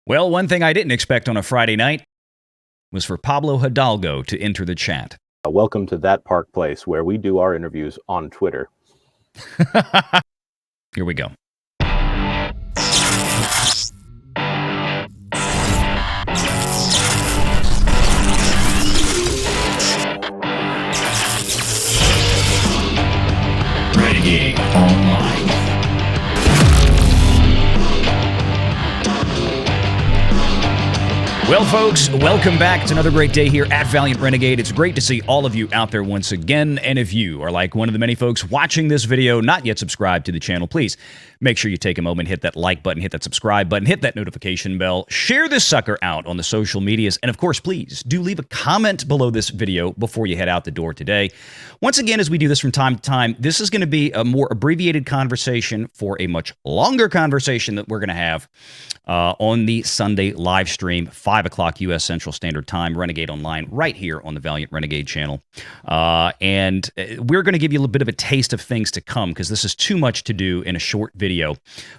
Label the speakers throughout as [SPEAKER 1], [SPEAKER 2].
[SPEAKER 1] Well, one thing I didn't expect on a Friday night was for Pablo Hidalgo to enter the chat.
[SPEAKER 2] Welcome to That Park Place, where we do our interviews on Twitter.
[SPEAKER 1] Here we go. Renegade Online. Well, folks, welcome back. It's another great day here at Valiant Renegade. It's great to see all of you out there once again. And if you are like one of the many folks watching this video, not yet subscribed to the channel, please make sure you take a moment, hit that like button, hit that subscribe button, hit that notification bell, share this sucker out on the social medias. And of course, please do leave a comment below this video before you head out the door today. Once again, as we do this from time to time, this is going to be a more abbreviated conversation for a much longer conversation that we're going to have on the Sunday live stream, 5 o'clock U.S. Central Standard Time, Renegade Online, right here on the Valiant Renegade channel. And we're going to give you a little bit of a taste of things to come because this is too much to do in a short video.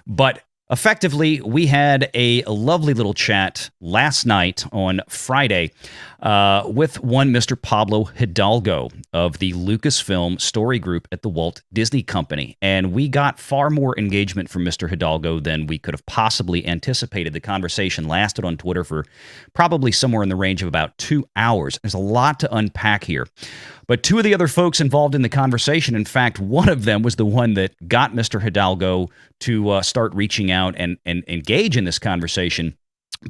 [SPEAKER 1] But effectively, we had a lovely little chat last night on Friday with one Mr. Pablo Hidalgo of the Lucasfilm story group at the Walt Disney Company. And we got far more engagement from Mr. Hidalgo than we could have possibly anticipated. The conversation lasted on Twitter for probably somewhere in the range of about 2 hours. There's a lot to unpack here. But two of the other folks involved in the conversation, in fact, one of them was the one that got Mr. Hidalgo to start reaching out and engage in this conversation,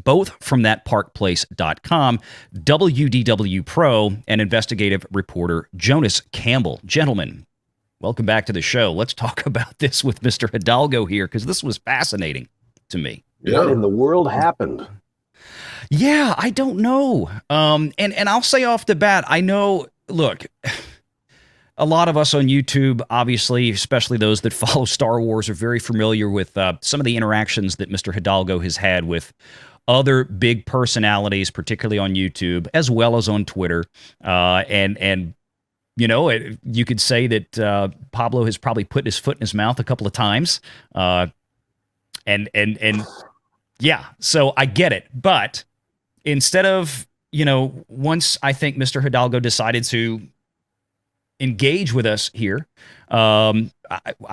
[SPEAKER 1] both from thatparkplace.com, WDW Pro, and investigative reporter Jonas Campbell. Gentlemen, welcome back to the show. Let's talk about this with Mr. Hidalgo here, because this was fascinating to me.
[SPEAKER 2] What in the world happened?
[SPEAKER 1] Yeah, I don't know. And I'll say off the bat, I know, look, a lot of us on YouTube, obviously, especially those that follow Star Wars, are very familiar with some of the interactions that Mr. Hidalgo has had with other big personalities, particularly on YouTube, as well as on Twitter. And you know, you could say that Pablo has probably put his foot in his mouth a couple of times. And yeah, so I get it. But instead of, you know, once I think Mr. Hidalgo decided to engage with us here, I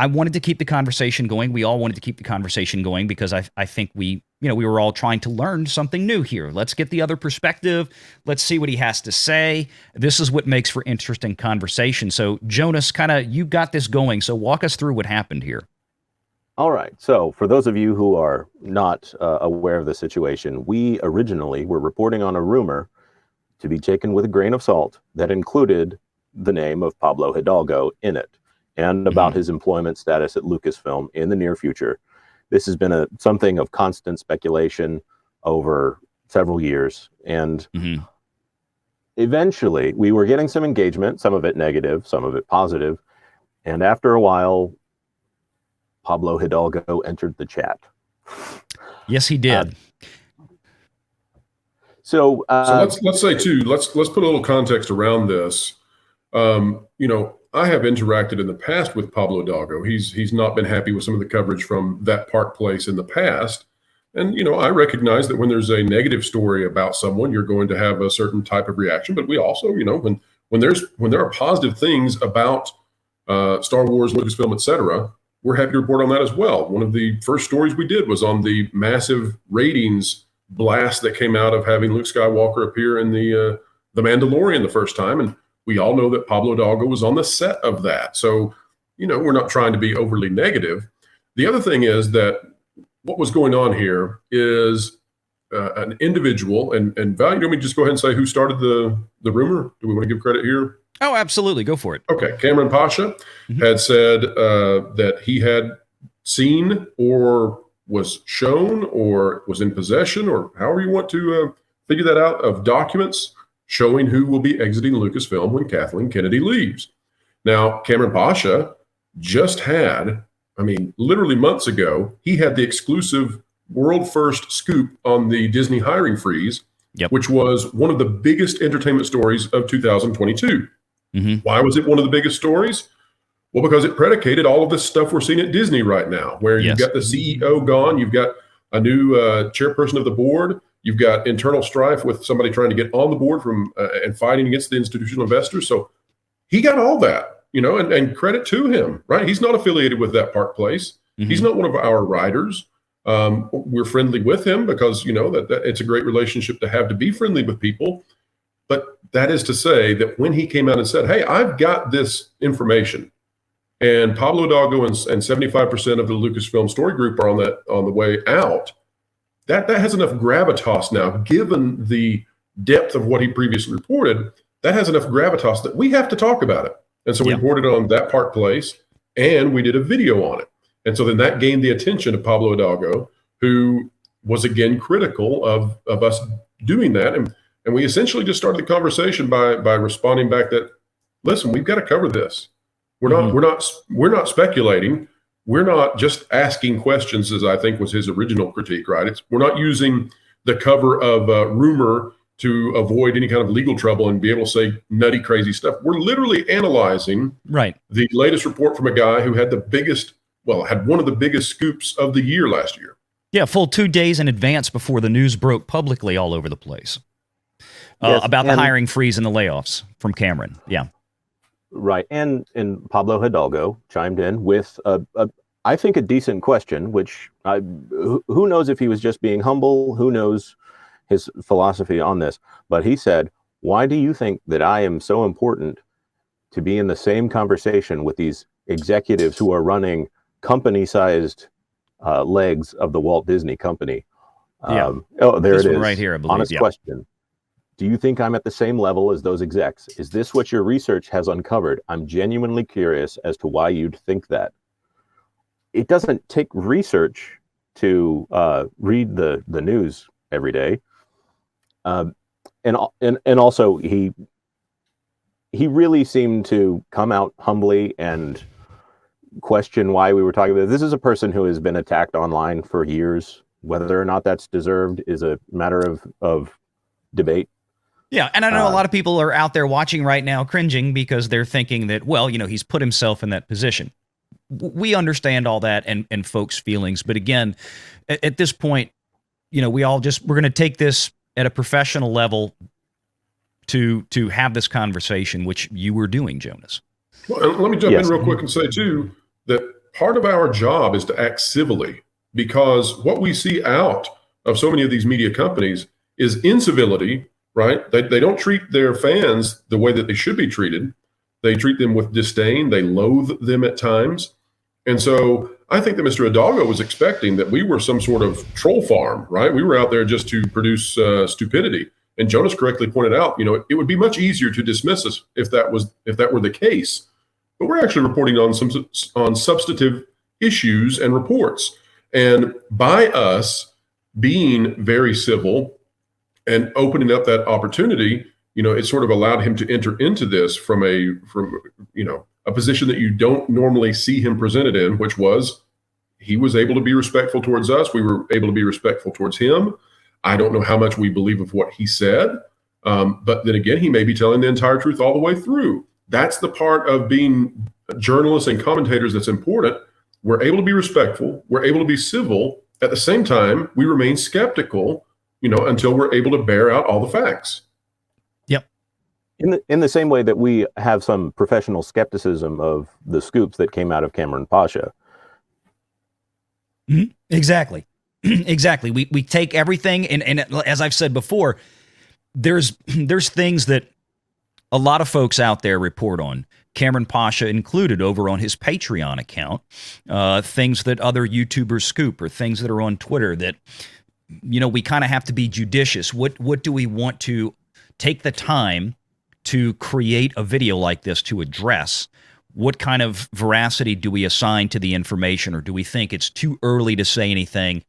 [SPEAKER 1] wanted to keep the conversation going. We all wanted to keep the conversation going because I think we were all trying to learn something new here. Let's get the other perspective. Let's see what he has to say. This is what makes for interesting conversation. So Jonas, you got this going. So walk us through what happened here.
[SPEAKER 2] All right. So for those of you who are not aware of the situation, we originally were reporting on a rumor to be taken with a grain of salt that included the name of Pablo Hidalgo in it and about his employment status at Lucasfilm in the near future. This has been something of constant speculation over several years. And eventually we were getting some engagement, some of it negative, some of it positive. And after a while, Pablo Hidalgo entered the chat. Yes, he did.
[SPEAKER 3] So let's say too, let's put a little context around this. I have interacted in the past with Pablo Hidalgo. He's not been happy with some of the coverage from That Park Place in the past. And, I recognize that when there's a negative story about someone, you're going to have a certain type of reaction. But we also, when there are positive things about Star Wars, Lucasfilm, etc., we're happy to report on that as well. One of the first stories we did was on the massive ratings blast that came out of having Luke Skywalker appear in the Mandalorian the first time. And we all know that Pablo Hidalgo was on the set of that. So, we're not trying to be overly negative. The other thing is that what was going on here is an individual, and Val, let me just go ahead and say who started the rumor. Do we want to give credit here?
[SPEAKER 1] Oh, absolutely. Go for it.
[SPEAKER 3] Okay. Cameron Pasha had said that he had seen or was shown or was in possession, or however you want to figure that out, of documents showing who will be exiting Lucasfilm when Kathleen Kennedy leaves. Now, Cameron Pasha just had, literally months ago, he had the exclusive world first scoop on the Disney hiring freeze, which was one of the biggest entertainment stories of 2022. Why was it one of the biggest stories? Well, because it predicated all of this stuff we're seeing at Disney right now, where you've got the CEO gone, you've got a new chairperson of the board. You've got internal strife with somebody trying to get on the board from and fighting against the institutional investors. So he got all that, and credit to him, right? He's not affiliated with that Park Place. Mm-hmm. He's not one of our writers. We're friendly with him because, that it's a great relationship to have, to be friendly with people. But that is to say that when he came out and said, hey, I've got this information, and Pablo Hidalgo and 75% of the Lucasfilm story group are on the way out, that has enough gravitas now, given the depth of what he previously reported, that has enough gravitas that we have to talk about it. And so we reported on that Park Place, and we did a video on it. And so then that gained the attention of Pablo Hidalgo, who was again critical of us doing that. And we essentially just started the conversation by responding back that, listen, we've got to cover this. We're not speculating. We're not just asking questions, as I think was his original critique, right? We're not using the cover of rumor to avoid any kind of legal trouble and be able to say nutty, crazy stuff. We're literally analyzing the latest report from a guy who had had one of the biggest scoops of the year last year.
[SPEAKER 1] Yeah, full 2 days in advance before the news broke publicly all over the place about the hiring freeze and the layoffs from Cameron. Yeah.
[SPEAKER 2] Right. And Pablo Hidalgo chimed in with, I think, a decent question, which who knows if he was just being humble, who knows his philosophy on this. But he said, why do you think that I am so important to be in the same conversation with these executives who are running company-sized legs of the Walt Disney Company? There
[SPEAKER 1] this
[SPEAKER 2] it is.
[SPEAKER 1] Right here, I believe.
[SPEAKER 2] Honest question. Do you think I'm at the same level as those execs? Is this what your research has uncovered? I'm genuinely curious as to why you'd think that. It doesn't take research to read the news every day. And also he really seemed to come out humbly and question why we were talking about it. This is a person who has been attacked online for years. Whether or not that's deserved is a matter of debate.
[SPEAKER 1] Yeah, and I know a lot of people are out there watching right now cringing because they're thinking that, he's put himself in that position. We understand all that and folks' feelings. But again, at this point, we're going to take this at a professional level to have this conversation, which you were doing, Jonas.
[SPEAKER 3] Well, let me jump in real quick and say, too, that part of our job is to act civilly, because what we see out of so many of these media companies is incivility, right? They don't treat their fans the way that they should be treated. They treat them with disdain. They loathe them at times. And so I think that Mr. Hidalgo was expecting that we were some sort of troll farm, right? We were out there just to produce stupidity. And Jonas correctly pointed out, it would be much easier to dismiss us if that were the case. But we're actually reporting on substantive issues and reports. And by us being very civil and opening up that opportunity, it sort of allowed him to enter into this from a position that you don't normally see him presented in, which was he was able to be respectful towards us. We were able to be respectful towards him. I don't know how much we believe of what he said, but then again, he may be telling the entire truth all the way through. That's the part of being journalists and commentators that's important. We're able to be respectful. We're able to be civil. At the same time, we remain skeptical, until we're able to bear out all the facts.
[SPEAKER 1] Yep.
[SPEAKER 2] In the same way that we have some professional skepticism of the scoops that came out of Cameron Pasha.
[SPEAKER 1] Mm-hmm. Exactly. Exactly. We take everything, and as I've said before, there's things that a lot of folks out there report on. Cameron Pasha included over on his Patreon account, things that other YouTubers scoop or things that are on Twitter that, we kind of have to be judicious. What do we want to take the time to create a video like this to address? What kind of veracity do we assign to the information, or do we think it's too early to say anything?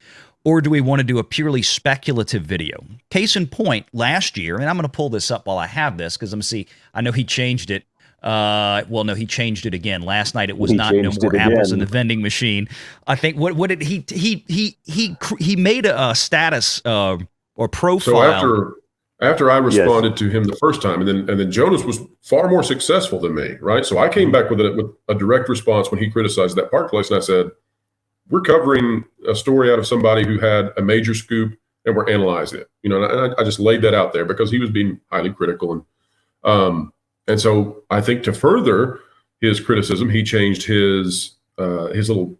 [SPEAKER 1] Or do we want to do a purely speculative video? Case in point, last year, and I'm going to pull this up while I have this because I know he changed it. No, he changed it again. Last night it was no more apples in the vending machine. I think what did he made a status or profile.
[SPEAKER 3] So after I responded to him the first time, and then Jonas was far more successful than me, right? So I came back with a direct response when he criticized that Park Place, and I said, we're covering a story out of somebody who had a major scoop, and we're analyzing it. And I just laid that out there because he was being highly critical, and so I think to further his criticism, he changed his little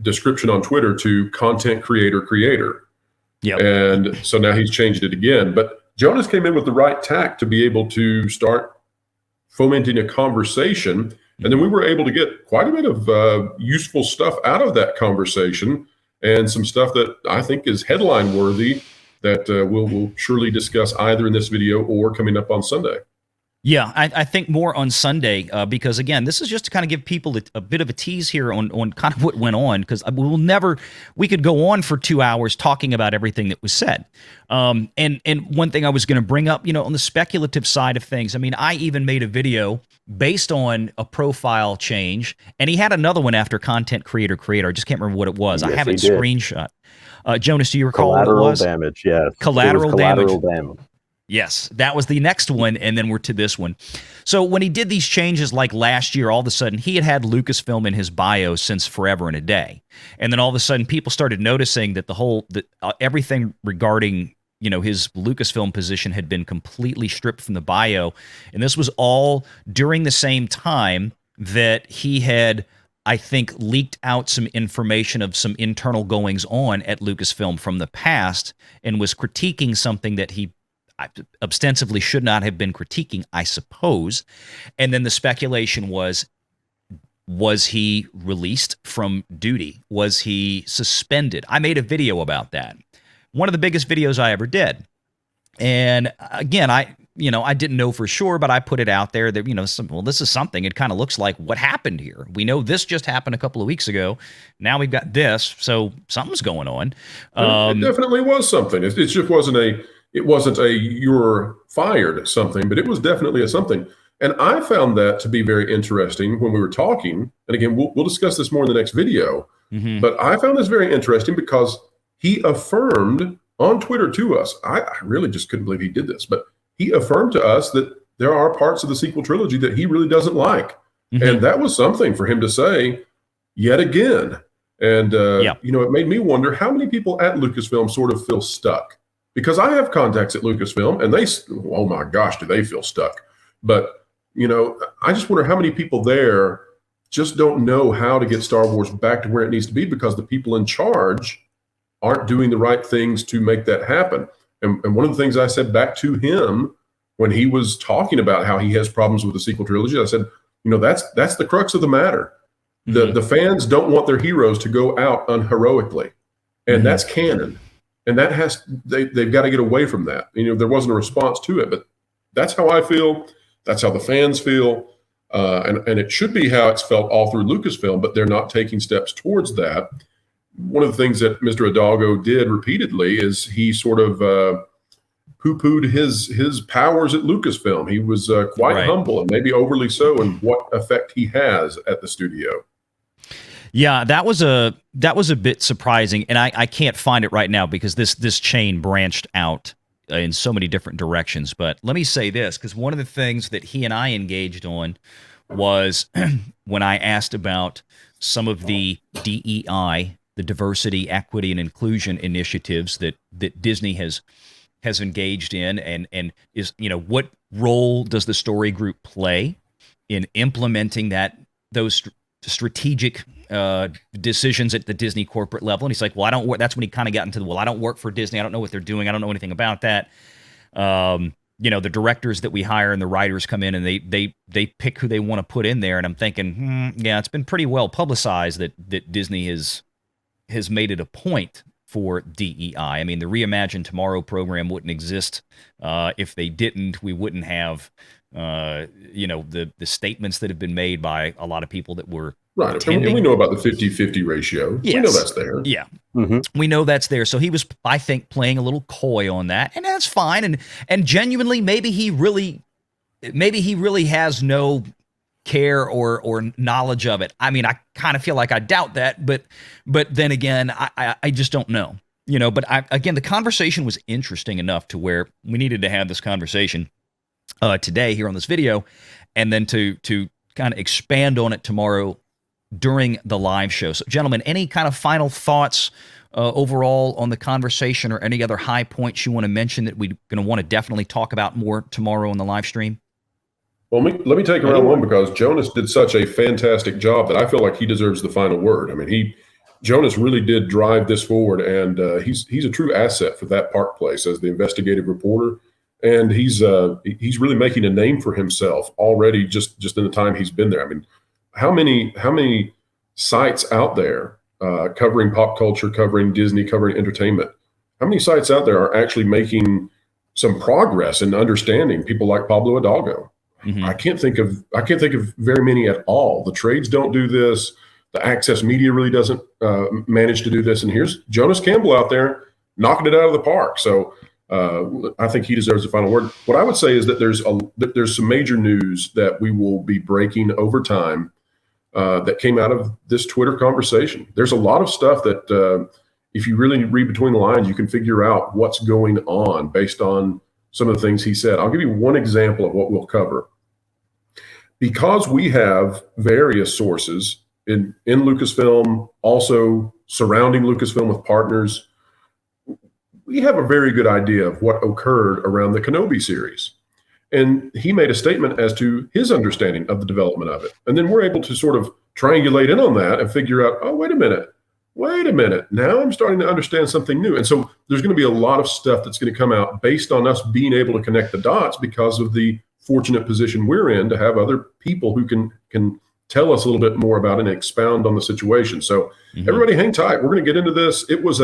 [SPEAKER 3] description on Twitter to content creator.
[SPEAKER 1] Yep.
[SPEAKER 3] And so now he's changed it again. But Jonas came in with the right tact to be able to start fomenting a conversation. And then we were able to get quite a bit of useful stuff out of that conversation, and some stuff that I think is headline worthy that we'll surely discuss either in this video or coming up on Sunday.
[SPEAKER 1] Yeah, I think more on Sunday because, again, this is just to kind of give people a bit of a tease here on kind of what went on, because we could go on for 2 hours talking about everything that was said. And one thing I was going to bring up, on the speculative side of things, I mean, I even made a video based on a profile change, and he had another one after content creator. I just can't remember what it was.
[SPEAKER 2] Yes,
[SPEAKER 1] I have it screenshot. Jonas, do you recall
[SPEAKER 2] collateral
[SPEAKER 1] what it was?
[SPEAKER 2] Damage, yes.
[SPEAKER 1] Collateral
[SPEAKER 2] damage.
[SPEAKER 1] Yes, that was the next one, and then we're to this one. So when he did these changes like last year, all of a sudden he had Lucasfilm in his bio since forever and a day. And then all of a sudden people started noticing that everything regarding his Lucasfilm position had been completely stripped from the bio. And this was all during the same time that he had, I think, leaked out some information of some internal goings on at Lucasfilm from the past, and was critiquing something that he ostensibly should not have been critiquing, I suppose. And then the speculation was he released from duty? Was he suspended? I made a video about that. One of the biggest videos I ever did. And again, I didn't know for sure, but I put it out there that, this is something. It kind of looks like what happened here. We know this just happened a couple of weeks ago. Now we've got this. So something's going on.
[SPEAKER 3] It definitely was something. It just wasn't a you're fired something, but it was definitely a something. And I found that to be very interesting when we were talking. And again, we'll discuss this more in the next video. Mm-hmm. But I found this very interesting because he affirmed on Twitter to us, I really just couldn't believe he did this, but he affirmed to us that there are parts of the sequel trilogy that he really doesn't like. Mm-hmm. And that was something for him to say yet again. And, it made me wonder how many people at Lucasfilm sort of feel stuck. Because I have contacts at Lucasfilm, and oh my gosh, do they feel stuck. But, I just wonder how many people there just don't know how to get Star Wars back to where it needs to be, because the people in charge aren't doing the right things to make that happen. And one of the things I said back to him when he was talking about how he has problems with the sequel trilogy, I said, that's the crux of the matter. Mm-hmm. The fans don't want their heroes to go out unheroically, and that's canon. And that they've got to get away from that. There wasn't a response to it, but that's how I feel. That's how the fans feel. And it should be how it's felt all through Lucasfilm, but they're not taking steps towards that. One of the things that Mr. Hidalgo did repeatedly is he sort of poo-pooed his powers at Lucasfilm. He was quite humble, and maybe overly so, in what effect he has at the studio.
[SPEAKER 1] Yeah, that was a bit surprising, and I can't find it right now because this chain branched out in so many different directions. But let me say this, because one of the things that he and I engaged on was when I asked about some of the DEI, the diversity, equity, and inclusion initiatives that Disney has engaged in, and is, what role does the story group play in implementing those strategic decisions at the Disney corporate level? And he's like, well, I don't work. That's when he kind of got into I don't work for Disney. I don't know what they're doing. I don't know anything about that. The directors that we hire and the writers come in and they pick who they want to put in there. And I'm thinking, it's been pretty well publicized that Disney has made it a point for DEI. I mean, the Reimagine Tomorrow program wouldn't exist if they didn't. We wouldn't have the statements that have been made by a lot of people that were attending.
[SPEAKER 3] And we know about the 50-50 ratio. Yes. We know that's there.
[SPEAKER 1] Yeah. Mm-hmm. We know that's there. So he was, I think, playing a little coy on that, and that's fine. And genuinely, maybe he really has no care or knowledge of it. I mean, I kind of feel like I doubt that, but then again, I just don't know. But again, the conversation was interesting enough to where we needed to have this conversation today here on this video, and then to kind of expand on it tomorrow during the live show. So, gentlemen, any kind of final thoughts overall on the conversation, or any other high points you want to mention that we're going to want to definitely talk about more tomorrow on the live stream?
[SPEAKER 3] Well, let me take round one, because Jonas did such a fantastic job that I feel like he deserves the final word. I mean, Jonas really did drive this forward, and he's a true asset for that Park Place as the investigative reporter, and he's really making a name for himself already just in the time he's been there. I mean, how many sites out there covering pop culture, covering Disney, covering entertainment? How many sites out there are actually making some progress in understanding people like Pablo Hidalgo? Mm-hmm. I can't think of very many at all. The trades don't do this. The access media really doesn't manage to do this. And here's Jonas Campbell out there knocking it out of the park. So I think he deserves the final word. What I would say is that there's some major news that we will be breaking over time that came out of this Twitter conversation. There's a lot of stuff that if you really read between the lines, you can figure out what's going on based on some of the things he said. I'll give you one example of what we'll cover. Because we have various sources in Lucasfilm, also surrounding Lucasfilm with partners, we have a very good idea of what occurred around the Kenobi series. And he made a statement as to his understanding of the development of it. And then we're able to sort of triangulate in on that and figure out, oh, wait a minute. Now I'm starting to understand something new. And so there's going to be a lot of stuff that's going to come out based on us being able to connect the dots, because of the fortunate position we're in to have other people who can tell us a little bit more about it and expound on the situation. So everybody hang tight. We're going to get into this. It was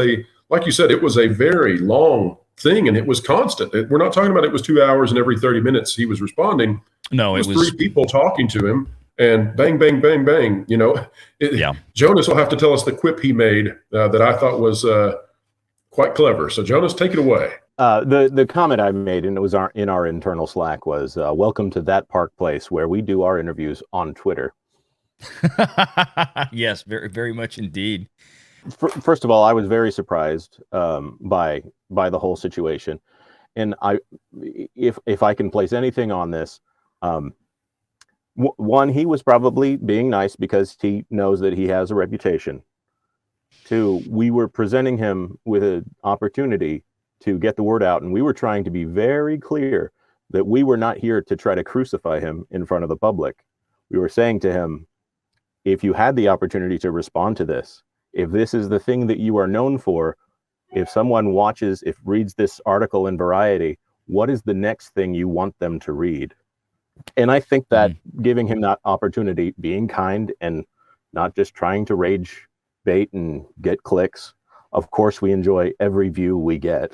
[SPEAKER 3] like you said, it was a very long thing, and it was constant. We're not talking about it was 2 hours and every 30 minutes he was responding.
[SPEAKER 1] No,
[SPEAKER 3] it was 3 people talking to him, and bang, bang, bang, bang. Jonas will have to tell us the quip he made that I thought was quite clever. So Jonas, take it away.
[SPEAKER 2] The comment I made, and it was in our internal Slack, was welcome to that Park Place where we do our interviews on Twitter.
[SPEAKER 1] Yes, very, very much indeed.
[SPEAKER 2] First of all, I was very surprised by the whole situation, and if I can place anything on this, one, he was probably being nice because he knows that he has a reputation. 2, we were presenting him with an opportunity to get the word out, and we were trying to be very clear that we were not here to try to crucify him in front of the public. We were saying to him, if you had the opportunity to respond to this, if this is the thing that you are known for, if someone reads this article in Variety, what is the next thing you want them to read? And I think that giving him that opportunity, being kind and not just trying to rage bait and get clicks. Of course, we enjoy every view we get.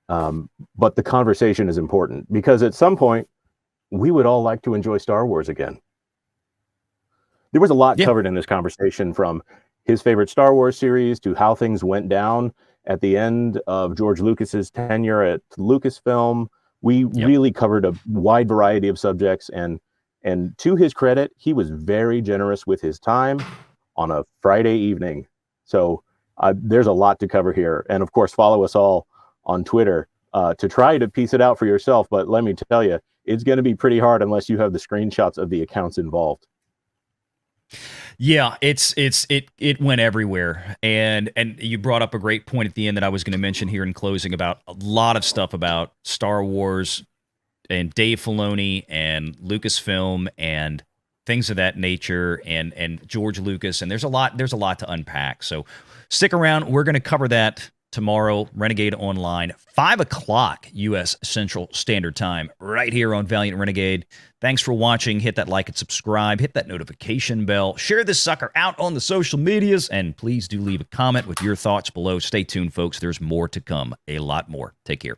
[SPEAKER 2] But the conversation is important, because at some point we would all like to enjoy Star Wars again. There was a lot covered in this conversation, from his favorite Star Wars series to how things went down at the end of George Lucas's tenure at Lucasfilm. We really covered a wide variety of subjects, and to his credit, he was very generous with his time on a Friday evening. So there's a lot to cover here. And of course, follow us all on Twitter to try to piece it out for yourself. But let me tell you, it's going to be pretty hard unless you have the screenshots of the accounts involved.
[SPEAKER 1] Yeah, it went everywhere, and you brought up a great point at the end that I was going to mention here in closing, about a lot of stuff about Star Wars and Dave Filoni and Lucasfilm and things of that nature, and George Lucas, and there's a lot to unpack. So stick around. We're going to cover that tomorrow, Renegade Online, 5 o'clock U.S. Central Standard Time, right here on Valiant Renegade. Thanks for watching. Hit that like and subscribe. Hit that notification bell. Share this sucker out on the social medias. And please do leave a comment with your thoughts below. Stay tuned, folks. There's more to come. A lot more. Take care.